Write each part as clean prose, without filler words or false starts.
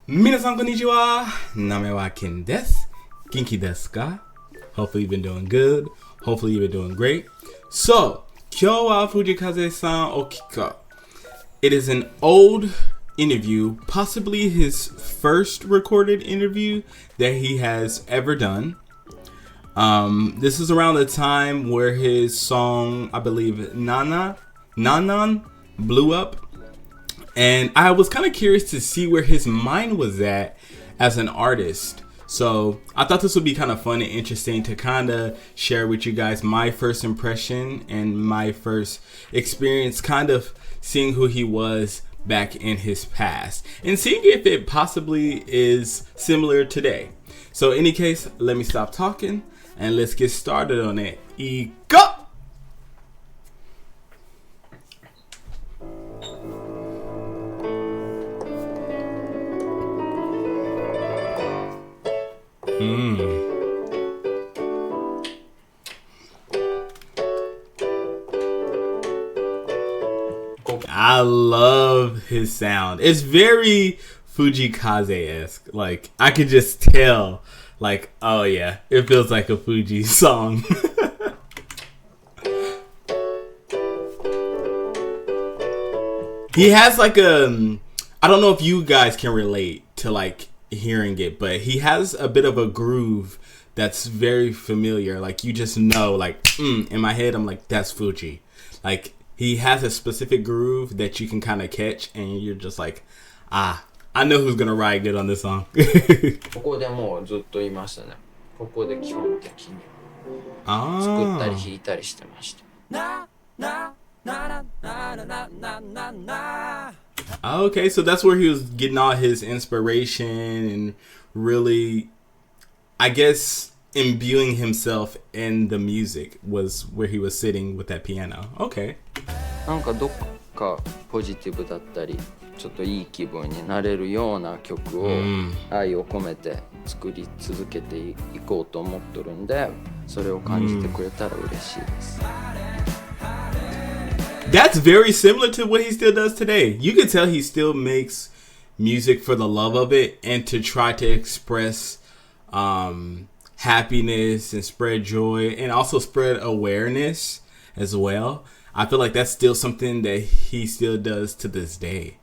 皆さんこんにちは。名前はKenです。元気ですか? Hopefully you've been doing good. Hopefully you've been doing great. So, 今日はFujii Kazeさんを聞く。It is an old interview, possibly his first recorded interview that he has ever done. This is around the time where his song, I believe, NaN-nan blew up. And I was kind of curious to see where his mind was at as an artist. So I thought this would be kind of fun and interesting to kind of share with you guys my first impression and my first experience kind of seeing who he was back in his past and seeing if it possibly is similar today. So in any case, let me stop talking and let's get started on it. Go! I love his sound. It's very Fujii Kaze-esque. Like, I could just tell, like, oh yeah, it feels like a Fujii song. He has like a, I don't know if you guys can relate to like hearing it, but he has a bit of a groove that's very familiar. Like, you just know, like, in my head, I'm like, that's Fujii. Like, he has a specific groove that you can kind of catch, and you're just like, I know who's gonna ride good on this song. ここでもうずっといましたね。ここで基本的に作ったり弾いたりしてました。Okay, so that's where he was getting all his inspiration and really, I guess, imbuing himself in the music was where he was sitting with that piano. Okay. なんかどっかポジティブだったりちょっといい気分になれるような曲を愛を込めて作り続けていこうと思っとるんで、それを感じてくれたら嬉しいです。That's very similar to what he still does today. You can tell he still makes music for the love of it and to try to express happiness and spread joy and also spread awareness as well. I feel like that's still something that he still does to this day.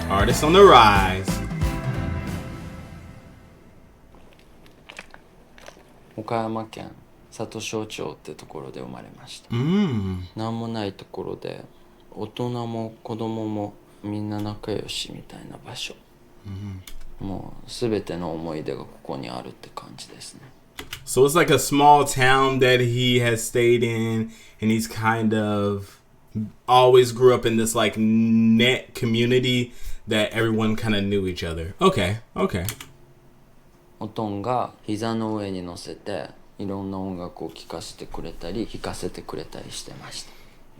Artists on the rise. 岡山県里庄町ってところで生まれました。なんもないところで大人も子供もみんな仲良しみたいな場所。もうすべての思い出がここにあるって感じですね。So it's like a small town that he has stayed in, and he's kind of always grew up in this like net community that everyone kind of knew each other. Okay. おとんが膝の上に乗せていろんな音楽を聴かせてくれたり弾かせてくれたりしてました。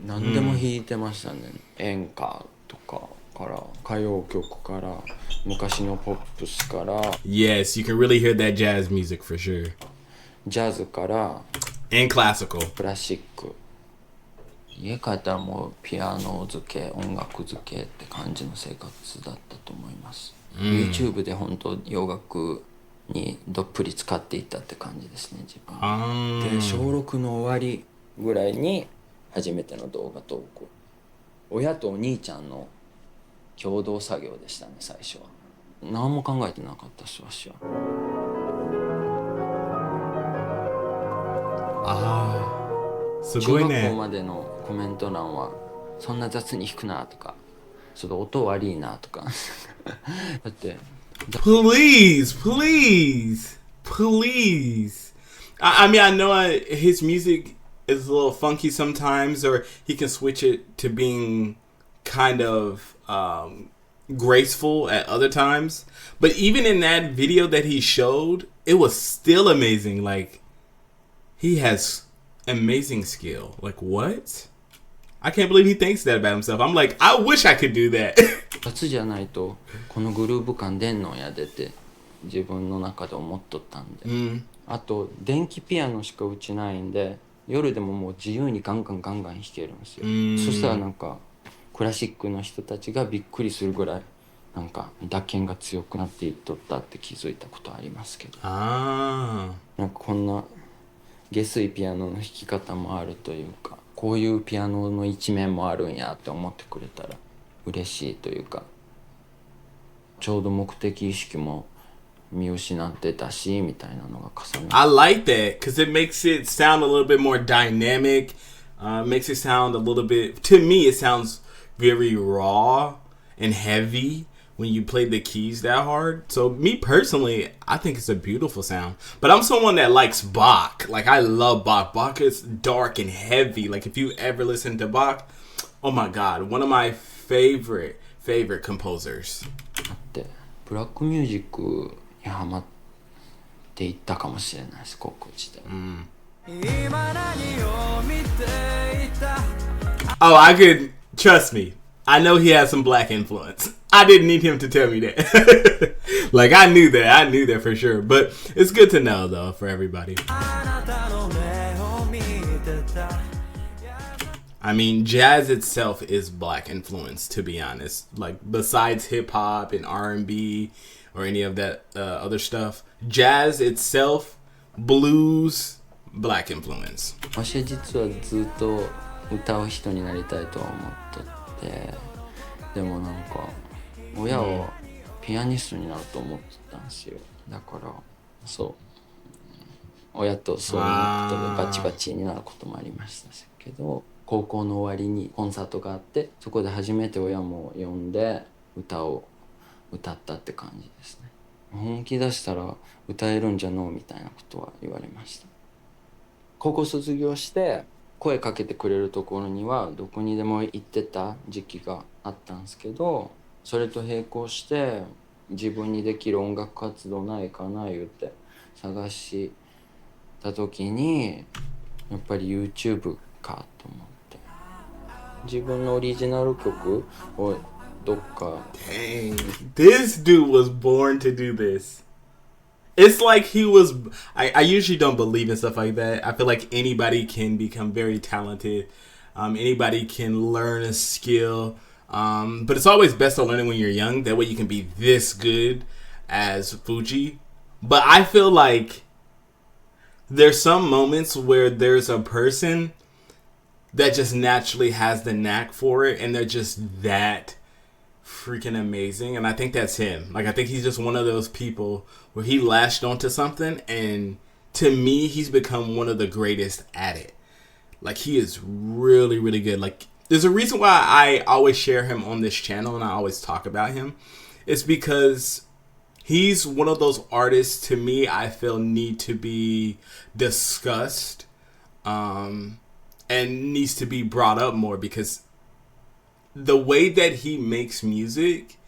何でも弾いてましたね。演歌とかから歌謡曲から昔のポップスから Yes, you can really hear that jazz music for sure. ジャズから And classical. クラシック。家帰ったらもうピアノ漬け音楽漬けって感じの生活だったと思います。YouTube で本当洋楽にどっぷり使っていったって感じですね、自分。で小6の終わりぐらいに初めての動画投稿。親とお兄ちゃんの共同作業でしたね、最初は。何も考えてなかったし、わしは。すごいね。中学校までのコメント欄はそんな雑に弾くなとか、ちょっと音悪いなとか。だって。Please. I mean, I know his music is a little funky sometimes, or he can switch it to being kind of graceful at other times. But even in that video that he showed, it was still amazing. Like, he has amazing skill. Like, what? I can't believe he thinks that about himself. I'm like, I wish I could do that. 夏じゃないとこのグルーヴ感出んのやでって自分の中で思っとったんで、あと電気ピアノしか打ちないんで夜でももう自由にガンガン弾けるんですよ。そしたらなんかクラシックの人たちがびっくりするぐらいなんか打鍵が強くなっていっとったって気づいたことありますけど、なんかこんな下水ピアノの弾き方もあるというか、こういうピアノの一面もあるんやって思ってくれたら嬉しいというか、ちょうど目的意識も見失ってたしみたいなのが重ねて。I like that because it makes it sound a little bit more dynamic. Makes it sound a little bit. To me, it sounds very raw and heavy when you play the keys that hard. So me personally, I think it's a beautiful sound. But I'm someone that likes Bach. Like I love Bach. Bach is dark and heavy. Like if you ever listen to Bach, oh my God, one of my favorite composers. だってブラックミュージックにハマっていったかもしれないです、高校時代。Oh, I could trust me. I know he has some black influence. I didn't need him to tell me that. Like I knew that for sure. But it's good to know though for everybody. I mean, jazz itself is black influence, to be honest. Like besides hip hop and R&B or any of that other stuff, jazz itself, blues, black influence. 私実はずっと歌う人になりたいとは思ってて、でもなんか親はピアニストになると思ってたんですよ。だからそう親とそういうことでバチバチになることもありましたけど、高校の終わりにコンサートがあって、そこで初めて親も呼んで歌を歌ったって感じですね。本気出したら歌えるんじゃのうみたいなことは言われました。高校卒業して声かけてくれるところにはどこにでも行ってた時期があったんですけど、それと並行して自分にできる音楽活動ないかな言って探した時にやっぱり YouTube かと思って、自分のオリジナル曲をどっか。 Dang, this dude was born to do this. It's like he was. I usually don't believe in stuff like that. I feel like anybody can become very talented. Anybody can learn a skill. But it's always best to learn it when you're young. That way you can be this good as Fujii. But I feel like there's some moments where there's a person that just naturally has the knack for it, and they're just that freaking amazing. And I think that's him. Like I think he's just one of those people where he latched onto something, and to me he's become one of the greatest at it. Like he is really, really good. Like there's a reason why I always share him on this channel and I always talk about him. It's because he's one of those artists to me I feel need to be discussed and needs to be brought up more, because the way that he makes music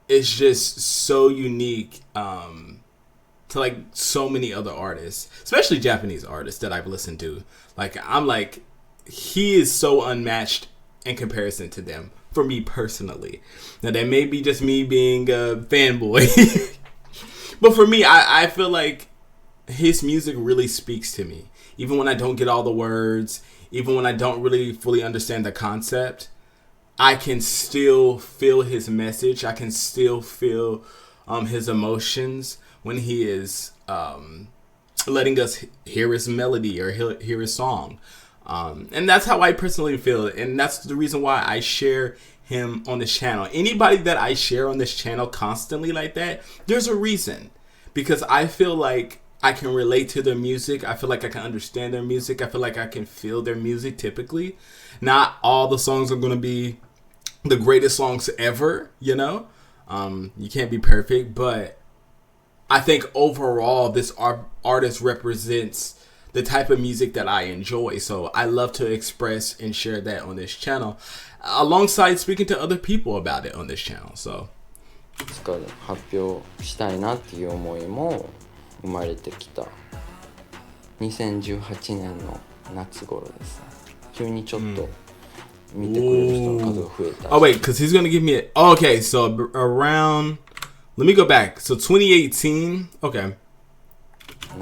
is just so unique to like so many other artists, especially Japanese artists that I've listened to. Like I'm like, he is so unmatched in comparison to them for me personally. Now that may be just me being a fanboy, but for me, I feel like his music really speaks to me. Even when I don't get all the words, even when I don't really fully understand the concept, I can still feel his message. I can still feel his emotions when he is letting us hear his melody or hear his song. And that's how I personally feel. And that's the reason why I share him on this channel. Anybody that I share on this channel constantly like that, there's a reason. Because I feel like I can relate to their music. I feel like I can understand their music. I feel like I can feel their music typically. Not all the songs are going to be the greatest songs ever, you know? You can't be perfect, but I think overall this artist represents the type of music that I enjoy. So I love to express and share that on this channel, alongside speaking to other people about it on this channel. So いつか発表したいなっていう思いも生まれてきた2018年の夏頃です。急にちょっと見てくれる人の数が増えた。Oh wait, because he's gonna give me a. Oh, okay, so around Let me go back. So 2018. Okay.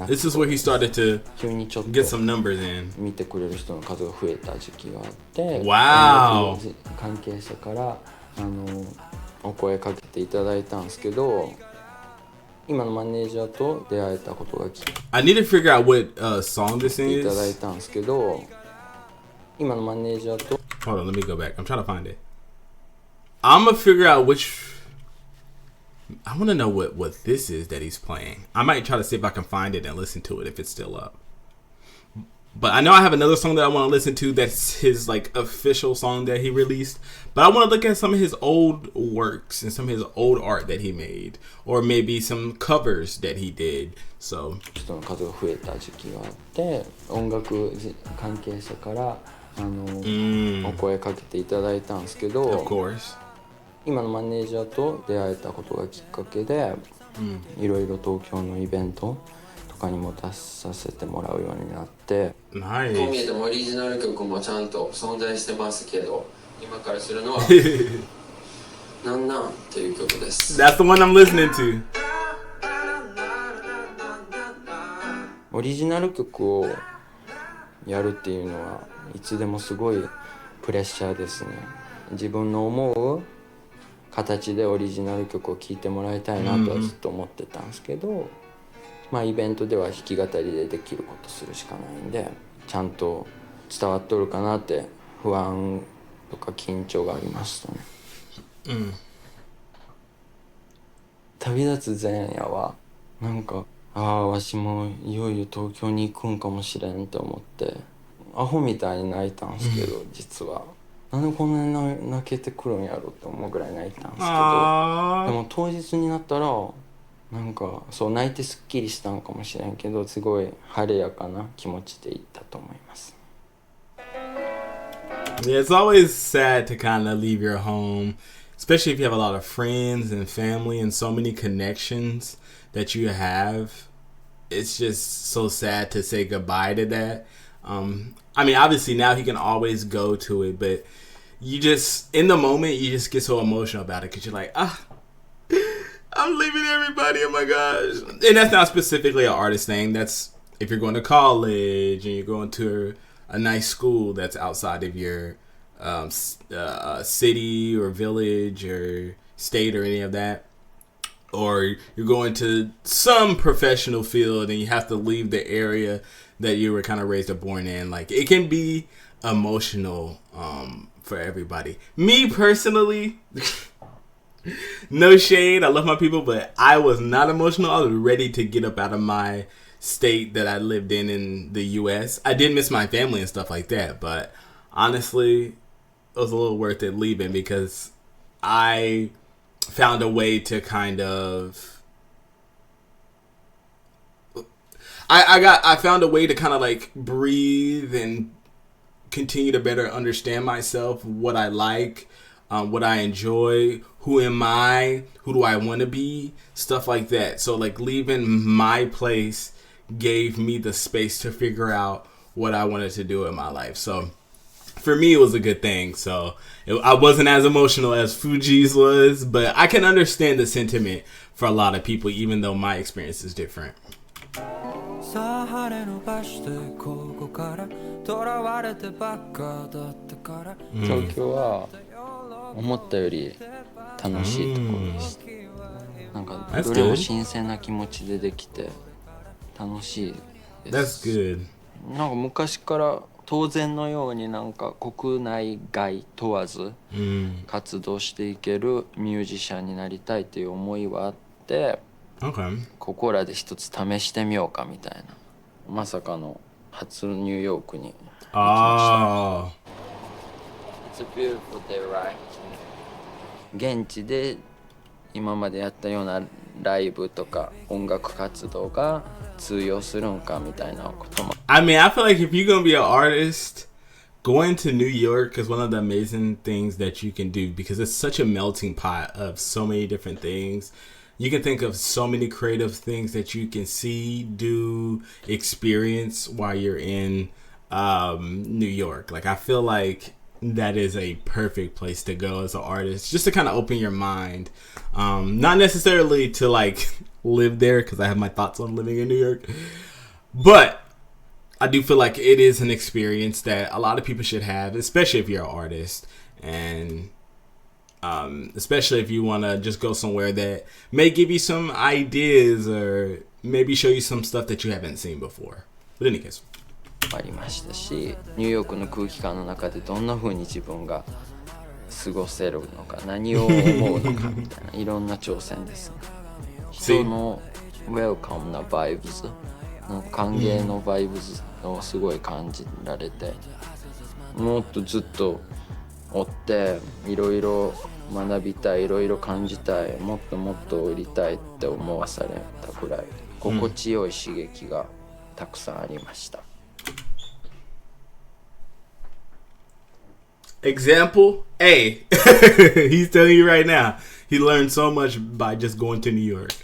This is where he started to 急にちょっと get some numbers in. 見てくれる人の数が増えた時期があって、Wow. 関係者からお声かけていただいたんですけど、今のマネージャーと出会えたことがきっか I need to figure out what song this けいただい is. たんですけど、今のマネージャーと Hold on, let me go back. I'm trying to find it. I'm gonna figure out which. I want to know what this is that he's playing. I might try to see if I can find it and listen to it if it's still up. But I know I have another song that I want to listen to that's his like official song that he released. But I want to look at some of his old works and some of his old art that he made, or maybe some covers that he did. So 人の数が増えた時期があって、音楽関係者からお声かけていただいたんですけ of ど、 course. 今のマネージャーと出会えたことがきっかけで、いろいろ東京のイベントとかにも出させてもらうようになって、こう見え Nice. てもオリジナル曲もちゃんと存在してますけど、今からするのはNaN-nanっていう曲です。 That's the one I'm listening to. オリジナル曲をやるっていうのはいつでもすごいプレッシャーですね。自分の思う形でオリジナル曲を聴いてもらいたいなとはずっと思ってたんですけど、まあイベントでは弾き語りでできることするしかないんで、ちゃんと伝わっとるかなって不安とか緊張がありましたね。旅立つ前夜はなんかわしもいよいよ東京に行くんかもしれんって思ってアホみたいに泣いたんですけど、実はなんでこんなに泣けてくるんやろって思うぐらい泣いたんですけど、でも当日になったらなんかそう泣いてすっきりしたんかもしれんけど、すごい晴れやかな気持ちで行ったと思います。 Yeah, it's always sad to kind of leave your home, especially if you have a lot of friends and family and so many connections that you have. It's just so sad to say goodbye to that. I mean, obviously now he can always go to it, but you just, in the moment, you just get so emotional about it because you're like, I'm leaving everybody, oh my gosh. And that's not specifically an artist thing. That's if you're going to college and you're going to a nice school that's outside of your city or village or state or any of that. Or you're going to some professional field and you have to leave the area that you were kind of raised or born in. Like, it can be emotional for everybody. Me personally, no shade, I love my people, but I was not emotional. I was ready to get up out of my state that I lived in the US. I did miss my family and stuff like that, but honestly, it was a little worth it leaving because I found a way to kind of I found a way to kind of like breathe and continue to better understand myself, what I like, what I enjoy, who am I, who do I want to be, stuff like that. So like leaving my place gave me the space to figure out what I wanted to do in my life. So for me, it was a good thing. So I wasn't as emotional as Fujii's was, but I can understand the sentiment for a lot of people, even though my experience is different. さあ羽伸ばしてここから囚われてばっかだったから、東京は思ったより楽しいところです。なんかどれも新鮮な気持ちでできて楽しいです。 That's good. なんか昔から当然のようになんか国内外問わず活動していけるミュージシャンになりたいという思いはあって、ここらで一つ試してみようかみたいな、まさかの初ニューヨークに行きました。It's a beautiful day, right? 現地で今までやったようなライブとか音楽活動が通用するんかみたいなことも。I mean, I feel like if you're gonna be an artist, going to New York is one of the amazing things that you can do because it's such a melting pot of so many different things. You can think of so many creative things that you can see, do, experience while you're in New York. Like, I feel like that is a perfect place to go as an artist, just to kind of open your mind. Not necessarily to like live there, because I have my thoughts on living in New York, but I do feel like it is an experience that a lot of people should have, especially if you're an artist, and especially if you want to just go somewhere that may give you some ideas or maybe show you some stuff that you haven't seen before. But in any case, ありましたし、ニューヨークの空気感の中でどんな風に自分が過ごせるのか、何を思うのかみたいな、いろんな挑戦ですね。人のウェルカムなバイブズ、歓迎のバイブズをすごい感じられて、もっとずっと追っていろいろ学びたい、いろいろ感じたい、もっともっと売りたいって思わされたくらい心地よい刺激がたくさんありました。Example A. He's telling you right now. He learned so much by just going to New York.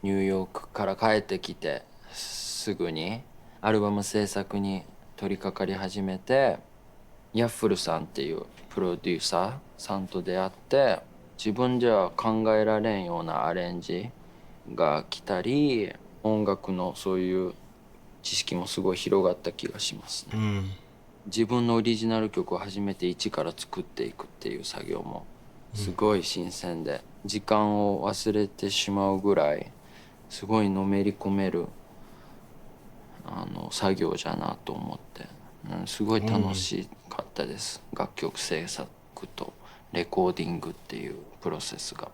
ニューヨークから帰ってきてすぐにアルバム制作に取り掛かり始めて、ヤッフルさんっていうプロデューサーさんと出会って、自分じゃ考えられんようなアレンジが来たり、音楽のそういう知識もすごい広がった気がしますね。自分のオリジナル曲を初めて一から作っていくっていう作業もすごい新鮮で、時間を忘れてしまうぐらいすごいのめり込める作業じゃなと思って、すごい楽しかったです。楽曲制作とレコーディングっていうプロセスが。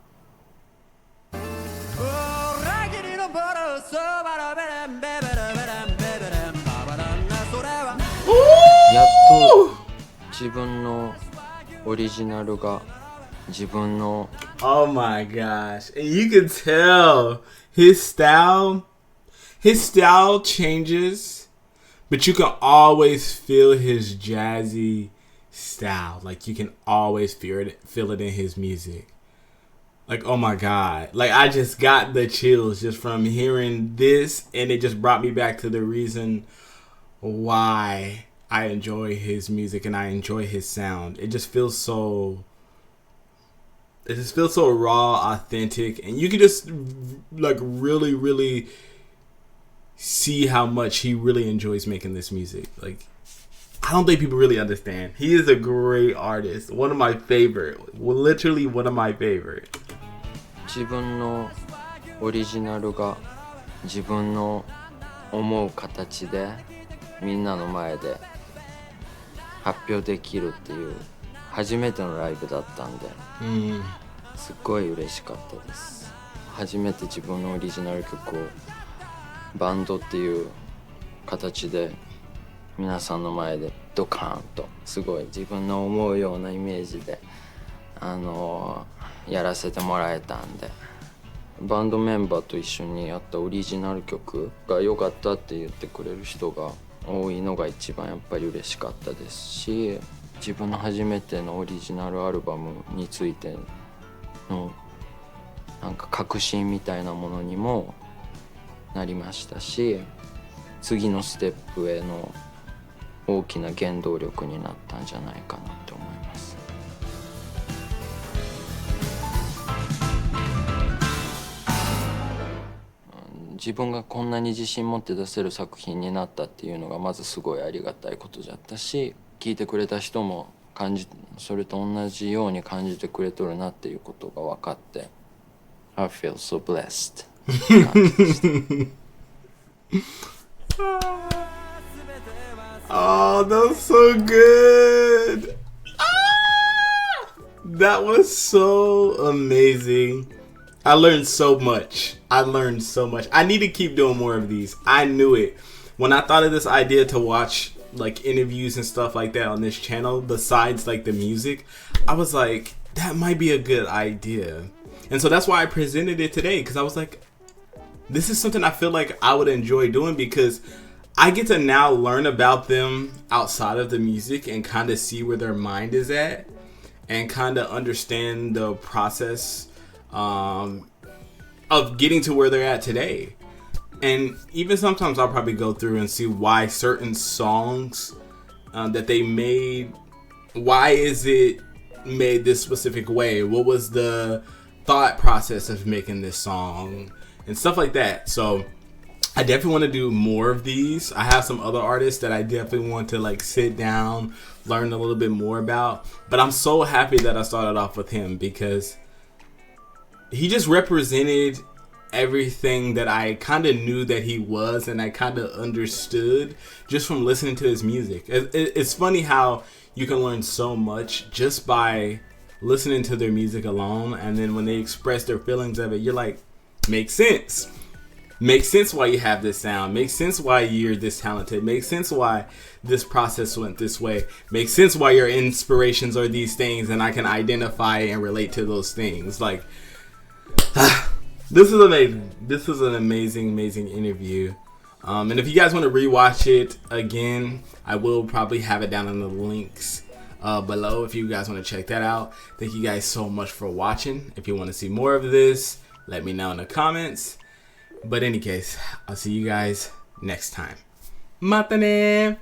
やっと自分のオリジナルが自分の Oh my gosh. And you can tell his style changes, but you can always feel his jazzy style. Like you can always feel it in his music. Like, oh my God. Like I just got the chills just from hearing this, and it just brought me back to the reason why I enjoy his music and I enjoy his sound. It just feels so raw, authentic, and you can just like really, really see how much he really enjoys making this music. Like, I don't think people really understand. He is a great artist. One of my favorite. Literally one of my favorite. 自分のオリジナルが自分の思う形でみんなの前で発表できるっていう初めてのライブだったんで、すっごい嬉しかったです。初めて自分のオリジナル曲をバンドっていう形で皆さんの前でドカーンとすごい自分の思うようなイメージでやらせてもらえたんで、バンドメンバーと一緒にやったオリジナル曲が良かったって言ってくれる人が多いのが一番やっぱり嬉しかったですし、自分の初めてのオリジナルアルバムについてのなんか確信みたいなものにもなりましたし、次のステップへの大きな原動力になったんじゃないかなと思います。自分がこんなに自信持って出せる作品になったっていうのがまずすごいありがたいことだったし、聞いてくれた人もそれと同じように感じてくれとるなっていうことが分かって I feel so blessed 感じでしたOh, that's so good. That was so amazing. I learned so much. I need to keep doing more of these. I knew it. When I thought of this idea to watch like interviews and stuff like that on this channel, besides like the music, I was like, that might be a good idea. And so that's why I presented it today, because I was like, this is something I feel like I would enjoy doing, because I get to now learn about them outside of the music and kind of see where their mind is at and kind of understand the process of getting to where they're at today. And even sometimes I'll probably go through and see why certain songs that they made? Why is it made this specific way? What was the thought process of making this song and stuff like that? So I definitely want to do more of these. I have some other artists that I definitely want to like sit down, learn a little bit more about. But I'm so happy that I started off with him because he just represented everything that I kind of knew that he was, and I kind of understood just from listening to his music. It's funny how you can learn so much just by listening to their music alone, and then when they express their feelings of it, you're like, makes sense. Makes sense why you have this sound. Makes sense why you're this talented. Makes sense why this process went this way. Makes sense why your inspirations are these things, and I can identify and relate to those things. Like, this is amazing. This is an amazing interview. And if you guys want to rewatch it again, I will probably have it down in the links below if you guys want to check that out. Thank you guys so much for watching. If you want to see more of this, let me know in the comments. But in any case, I'll see you guys next time. Mata ne!